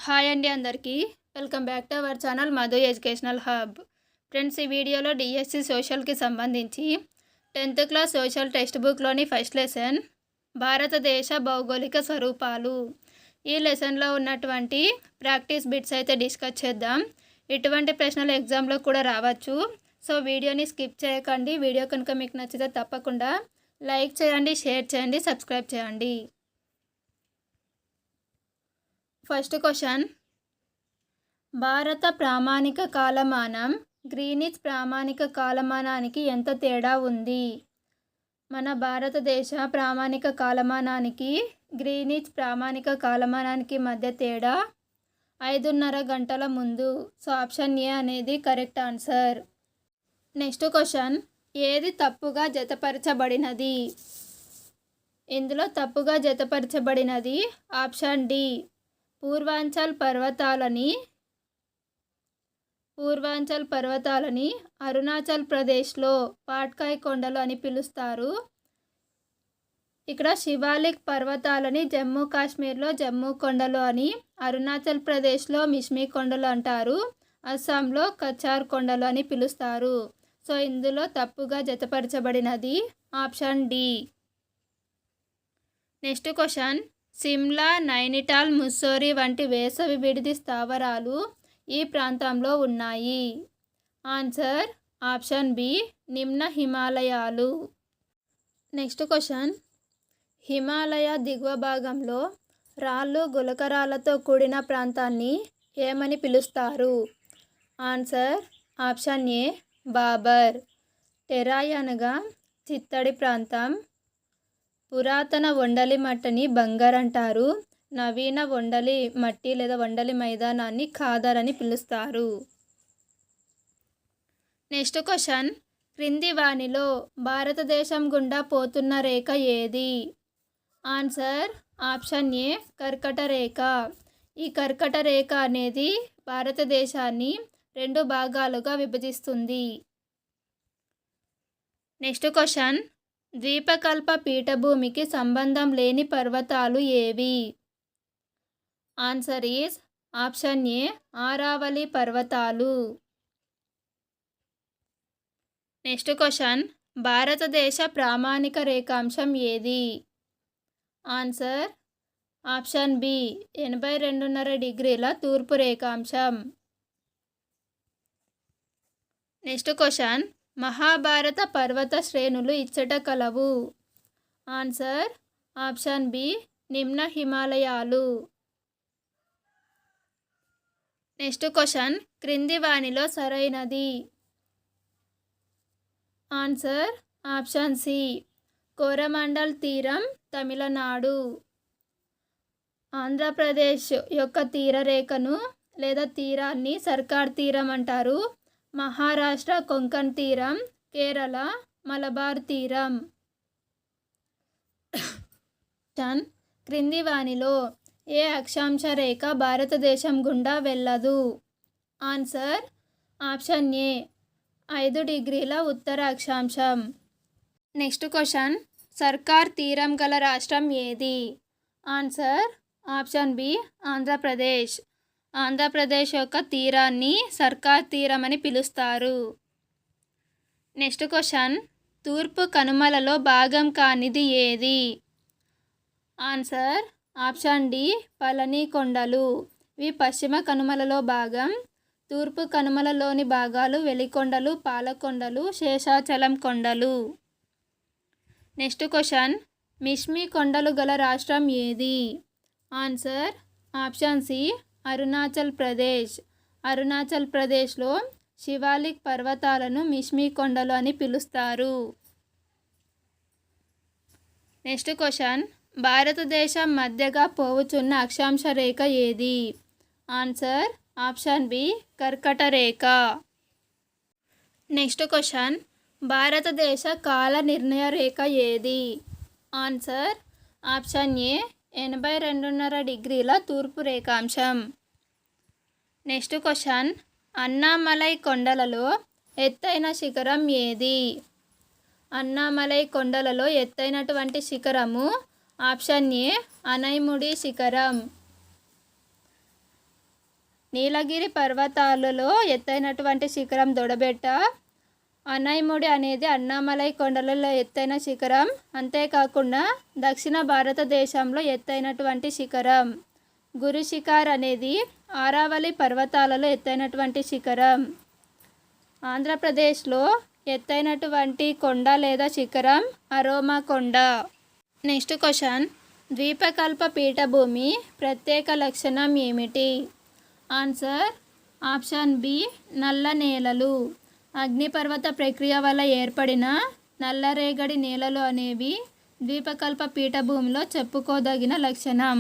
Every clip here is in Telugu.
హాయ్ అండి అందరికీ. Welcome back to our channel Madhu educational hub. Friends, ఈ వీడియోలో డిఎస్సి సోషల్కి సంబంధించి 10th క్లాస్ సోషల్ టెక్స్ట్ బుక్లోని ఫస్ట్ లెసన్ భారతదేశ భౌగోళిక స్వరూపాలు. ఈ లెసన్లో ఉన్నటువంటి ప్రాక్టీస్ బిట్స్ అయితే డిస్కస్ చేద్దాం. ఇటువంటి ప్రశ్నలు ఎగ్జామ్లో కూడా రావచ్చు. సో వీడియోని స్కిప్ చేయకండి. వీడియో కనుక మీకు నచ్చితే తప్పకుండా లైక్ చేయండి, షేర్ చేయండి, సబ్స్క్రైబ్ చేయండి. ఫస్ట్ క్వశ్చన్, భారత ప్రామాణిక కాలమానం గ్రీనిచ్ ప్రామాణిక కాలమానానికి ఎంత తేడా ఉంది? మన భారతదేశ ప్రామాణిక కాలమానానికి గ్రీనిచ్ ప్రామాణిక కాలమానానికి మధ్య తేడా 5:30 గంటల ముందు. సో ఆప్షన్ ఏ అనేది కరెక్ట్ ఆన్సర్. నెక్స్ట్ క్వశ్చన్, ఏది తప్పుగా జతపరచబడినది? ఇందులో తప్పుగా జతపరచబడినది ఆప్షన్ డి. పూర్వాంచల్ పర్వతాలని అరుణాచల్ ప్రదేశ్లో పాట్కాయ్ కొండలు అని పిలుస్తారు. ఇక్కడ శివాలిక్ పర్వతాలని జమ్మూ కాశ్మీర్లో జమ్మూ కొండలు అని, అరుణాచల్ ప్రదేశ్లో మిష్మి కొండలు అంటారు, అస్సాంలో కచార్ కొండలు అని పిలుస్తారు. సో ఇందులో తప్పుగా జతపరచబడినది option D. Next question, Shimla, Nainital, Mussoorie వంటి వేసవి విడిది స్థావరాలు ఈ ప్రాంతంలో ఉన్నాయి. ఆన్సర్ ఆప్షన్ బి, నిమ్న హిమాలయాలు. నెక్స్ట్ క్వశ్చన్, హిమాలయ దిగువ భాగంలో రాళ్ళు గులకరాలతో కూడిన ప్రాంతాన్ని ఏమని పిలుస్తారు? Answer option A, Bhabar. Terai అనగా చిత్తడి ప్రాంతం. పురాతన వండలి మట్టిని బంగర్ అంటారు. నవీన వండలి మట్టి లేదా వండలి మైదానాన్ని ఖాదర్ అని పిలుస్తారు. నెక్స్ట్ క్వశ్చన్, క్రింది వానిలో భారతదేశం గుండా పోతున్న రేఖ ఏది? ఆన్సర్ ఆప్షన్ ఏ, కర్కట రేఖ. ఈ కర్కట రేఖ అనేది భారతదేశాన్ని 2 భాగాలుగా విభజిస్తుంది. నెక్స్ట్ క్వశ్చన్, ద్వీపకల్ప పీఠభూమికి సంబంధం లేని పర్వతాలు ఏవి? Answer is option A, Aravalli పర్వతాలు. నెక్స్ట్ క్వశ్చన్, భారతదేశ ప్రామాణిక రేఖాంశం ఏది? ఆన్సర్ ఆప్షన్ బి, 82.5 డిగ్రీల తూర్పు రేఖాంశం. నెక్స్ట్ క్వశ్చన్, మహాభారత పర్వత శ్రేణులు ఇచ్చట కలవు. ఆన్సర్ ఆప్షన్ బి, నిమ్న హిమాలయాలు. నెక్స్ట్ క్వశ్చన్, క్రింది వానిలో సరైనది? ఆన్సర్ ఆప్షన్ సి, కోరమండల్ తీరం తమిళనాడు. ఆంధ్రప్రదేశ్ యొక్క తీరరేఖను లేదా తీరాన్ని సర్కార్ తీరం అంటారు. మహారాష్ట్ర కొంకణ్ తీరం, కేరళ మలబార్ తీరం. క్రింది వానిలో ఏ అక్షాంశ రేఖ భారతదేశం గుండా వెళ్ళదు? ఆన్సర్ ఆప్షన్ ఏ, 5 డిగ్రీల ఉత్తర అక్షాంశం. నెక్స్ట్ క్వశ్చన్, సర్కార్ తీరం గల రాష్ట్రం ఏది? Answer option B, Andhra Pradesh. Andhra Pradesh యొక్క తీరాన్ని సర్కార్ తీరం అని పిలుస్తారు. నెక్స్ట్ క్వశ్చన్, తూర్పు కనుమలలో భాగం కానిది ఏది? ఆన్సర్ ఆప్షన్ డి, పళని కొండలు. ఇవి పశ్చిమ కనుమలలో భాగం. తూర్పు కనుమలలోని భాగాలు వెలికొండలు, పాలకొండలు, శేషాచలం కొండలు. నెక్స్ట్ క్వశ్చన్, మిష్మి కొండలు గల రాష్ట్రం ఏది? Answer option C, Arunachal Pradesh. Arunachal ప్రదేశ్లో శివాలిక్ పర్వతాలను మిష్మి కొండలు అని పిలుస్తారు. నెక్స్ట్ క్వశ్చన్, భారతదేశం మధ్యగా పోవుచున్న అక్షాంశ రేఖ ఏది? ఆన్సర్ ఆప్షన్ బి, కర్కట రేఖ. నెక్స్ట్ క్వశ్చన్, భారతదేశ కాల నిర్ణయ రేఖ ఏది? ఆన్సర్ ఆప్షన్ ఏ, 82.5 డిగ్రీల తూర్పు రేఖాంశం. నెక్స్ట్ క్వశ్చన్, అన్నామలై కొండలలో ఎత్తైన శిఖరం ఏది? అన్నామలై కొండలలో ఎత్తైనటువంటి శిఖరము ఆప్షన్ ఏ, అనైముడి శిఖరం. నీలగిరి పర్వతాలలో ఎత్తైనటువంటి శిఖరం దొడబెట్ట. అనైముడి అనేది అన్నామలై కొండలలో ఎత్తైన శిఖరం. అంతేకాకుండా దక్షిణ భారతదేశంలో ఎత్తైనటువంటి శిఖరం. గురు శిఖర్ అనేది ఆరావళి పర్వతాలలో ఎత్తైనటువంటి శిఖరం. ఆంధ్రప్రదేశ్లో ఎత్తైనటువంటి కొండ లేదా శిఖరం అరోమా కొండ. నెక్స్ట్ క్వశ్చన్, ద్వీపకల్ప పీఠభూమి ప్రత్యేక లక్షణం ఏమిటి? ఆన్సర్ ఆప్షన్ బి నల్ల నేలలు. అగ్నిపర్వత ప్రక్రియ వల్ల ఏర్పడిన నల్లరేగడి నేలలు అనేవి ద్వీపకల్ప పీఠభూమిలో చెప్పుకోదగిన లక్షణం.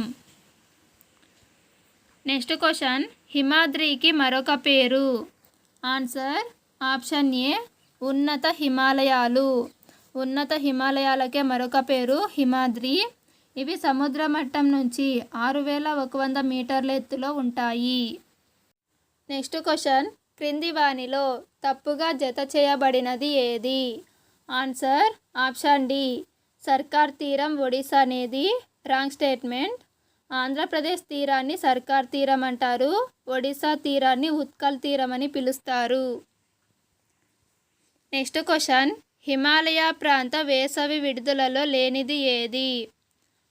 నెక్స్ట్ క్వశ్చన్, హిమాద్రికి మరొక పేరు? ఆన్సర్ ఆప్షన్ ఏ ఉన్నత హిమాలయాలు. ఉన్నత హిమాలయాలకే మరొక పేరు హిమాద్రి. ఇవి సముద్ర మట్టం నుంచి 6100 మీటర్ల ఎత్తులో ఉంటాయి. నెక్స్ట్ క్వశ్చన్, క్రింది వానిలో తప్పుగా జత చేయబడినది ఏది? ఆన్సర్ ఆప్షన్ డి సర్కార్ తీరం ఒడిశా అనేది రాంగ్ స్టేట్మెంట్. ఆంధ్రప్రదేశ్ తీరాన్ని సర్కార్ తీరం అంటారు. ఒడిశా తీరాన్ని ఉత్కల్ తీరం అని పిలుస్తారు. నెక్స్ట్ క్వశ్చన్, హిమాలయ ప్రాంత వేసవి విడుదలలో లేనిది ఏది?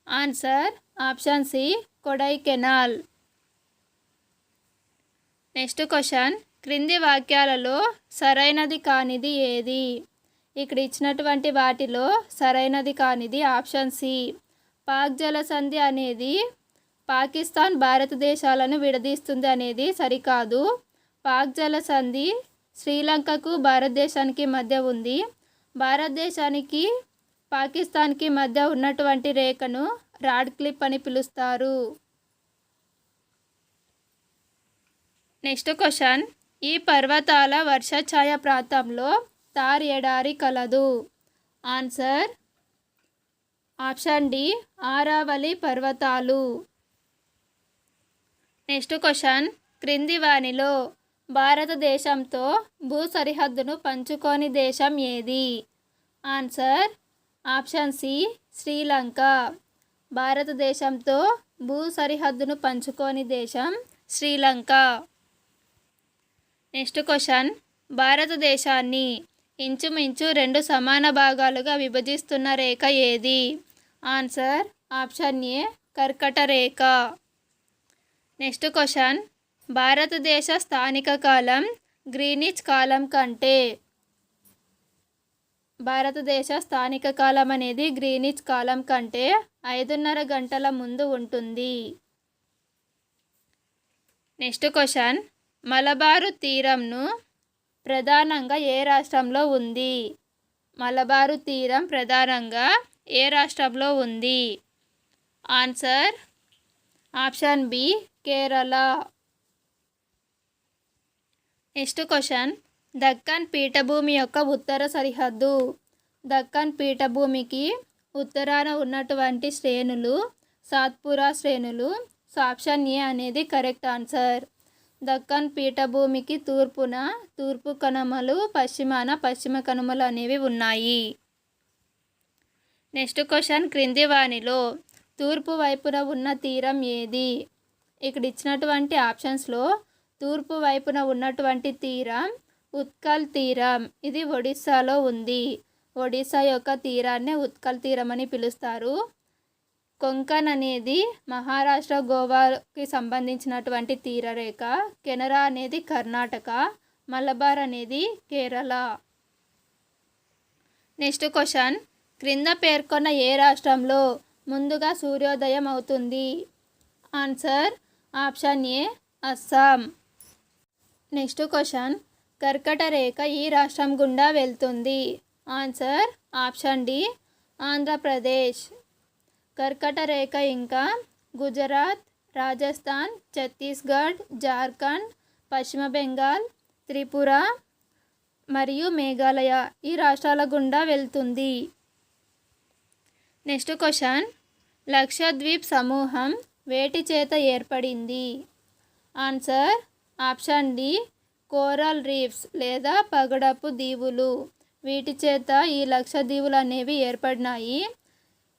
Answer option C Kodaikanal. Next question, క్రింది వాక్యాలలో సరైనది కానిది ఏది? ఇక్కడ ఇచ్చినటువంటి వాటిలో సరైనది కానిది ఆప్షన్ సి పాక్ జలసంధి అనేది పాకిస్తాన్ భారతదేశాలను విడదీస్తుంది అనేది సరికాదు. పాక్ జలసంధి శ్రీలంకకు భారతదేశానికి మధ్య ఉంది. భారతదేశానికి పాకిస్తాన్కి మధ్య ఉన్నటువంటి రేఖను రాడ్ క్లిప్ అని పిలుస్తారు. నెక్స్ట్ క్వశ్చన్, ఈ పర్వతాల వర్షఛాయ ప్రాంతంలో థార్ ఎడారి కలదు. ఆన్సర్ ఆప్షన్ డి ఆరావళి పర్వతాలు. నెక్స్ట్ క్వశ్చన్, క్రింది వానిలో భారతదేశంతో భూ సరిహద్దును పంచుకోని దేశం ఏది? Answer option C Sri Lanka. భారతదేశంతో భూ సరిహద్దును పంచుకోని దేశం శ్రీలంక. నెక్స్ట్ క్వశ్చన్, భారతదేశాన్ని ఇంచుమించు 2 సమాన భాగాలుగా విభజిస్తున్న రేఖ ఏది? ఆన్సర్ ఆప్షన్ ఏ కర్కట రేఖ. నెక్స్ట్ క్వశ్చన్, భారతదేశ స్థానిక కాలం గ్రీనిచ్ కాలం కంటే భారతదేశ స్థానిక కాలం అనేది గ్రీనిచ్ కాలం కంటే 5:30 గంటల ముందు ఉంటుంది. నెక్స్ట్ క్వశ్చన్, మలబారు తీరంను ప్రధానంగా ఏ రాష్ట్రంలో ఉంది? మలబారు తీరం ప్రధానంగా ఏ రాష్ట్రంలో ఉంది? Answer option B Kerala. Next question, Deccan పీఠభూమి యొక్క ఉత్తర సరిహద్దు. దక్కన్ పీఠభూమికి ఉత్తరాన ఉన్నటువంటి శ్రేణులు సాత్పురా శ్రేణులు. ఆప్షన్ ఏ అనేది కరెక్ట్ ఆన్సర్. దక్కన్ పీఠభూమికి తూర్పున తూర్పు కనుమలు, పశ్చిమాన పశ్చిమ కనుమలు అనేవి ఉన్నాయి. నెక్స్ట్ క్వశ్చన్, క్రింది వానిలో తూర్పు వైపున ఉన్న తీరం ఏది? ఇక్కడ ఇచ్చినటువంటి ఆప్షన్స్లో తూర్పు వైపున ఉన్నటువంటి తీరం ఉత్కల్ తీరం. ఇది ఒడిస్సాలో ఉంది. ఒడిస్సా యొక్క తీరాన్ని ఉత్కల్ తీరం అని పిలుస్తారు. కొంకన్ అనేది మహారాష్ట్ర, గోవాకి సంబంధించినటువంటి తీరరేఖ. కెనరా అనేది కర్ణాటక. మలబార్ అనేది కేరళ. నెక్స్ట్ క్వశ్చన్, క్రింద పేర్కొన్న ఏ రాష్ట్రంలో ముందుగా సూర్యోదయం అవుతుంది? Answer option A Assam. Next question, కర్కట రేఖ ఈ రాష్ట్రం గుండా వెళ్తుంది? Answer option D Andhra Pradesh. కర్కట రేఖ ఇంకా గుజరాత్, రాజస్థాన్, ఛత్తీస్గఢ్, జార్ఖండ్, పశ్చిమ బెంగాల్, త్రిపుర మరియు మేఘాలయ ఈ రాష్ట్రాల గుండా వెళ్తుంది. నెక్స్ట్ క్వశ్చన్, లక్షద్వీప్ సమూహం వేటి చేత ఏర్పడింది? Answer option D coral reefs లేదా పగడపు దీవులు. వీటి చేత ఈ లక్షద్వీపులు అనేవి ఏర్పడినాయి.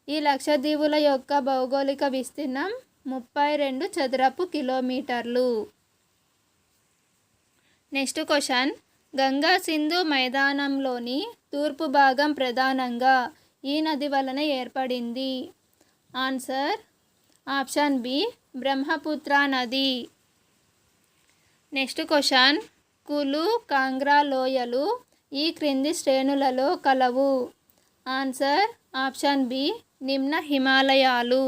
ఈ లక్షద్వీపుల యొక్క భౌగోళిక విస్తీర్ణం 32 చదరపు కిలోమీటర్లు. నెక్స్ట్ క్వశ్చన్, గంగా సింధు మైదానంలోని తూర్పు భాగం ప్రధానంగా ఈ నది వలన ఏర్పడింది. ఆన్సర్ ఆప్షన్ బి బ్రహ్మపుత్ర నది. నెక్స్ట్ క్వశ్చన్, కులు కాంగ్రా లోయలు ఈ క్రింది శ్రేణులలో కలవు. ఆన్సర్ ఆప్షన్ బి నిమ్న హిమాలయాలు.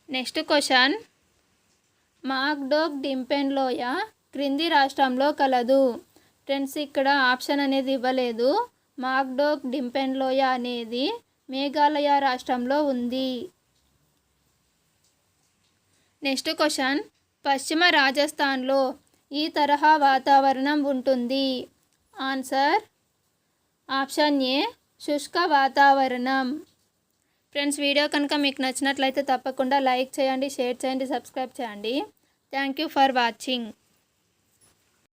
నెక్స్ట్ క్వశ్చన్, మాక్డోక్ డింపెన్ లోయ క్రింది రాష్ట్రంలో కలదు. ఫ్రెండ్స్ ఇక్కడ ఆప్షన్ అనేది ఇవ్వలేదు. మాక్డోక్ డింపెన్ లోయ అనేది మేఘాలయ రాష్ట్రంలో ఉంది. నెక్స్ట్ క్వశ్చన్, పశ్చిమ రాజస్థాన్లో ఈ తరహా వాతావరణం ఉంటుంది. ఆన్సర్ ఆప్షన్ ఏ శుష్క వాతావరణం. ఫ్రెండ్స్ వీడియో కనుక మీకు నచ్చినట్లయితే తప్పకుండా లైక్ చేయండి, షేర్ చేయండి, సబ్స్క్రైబ్ చేయండి. Thank you for watching.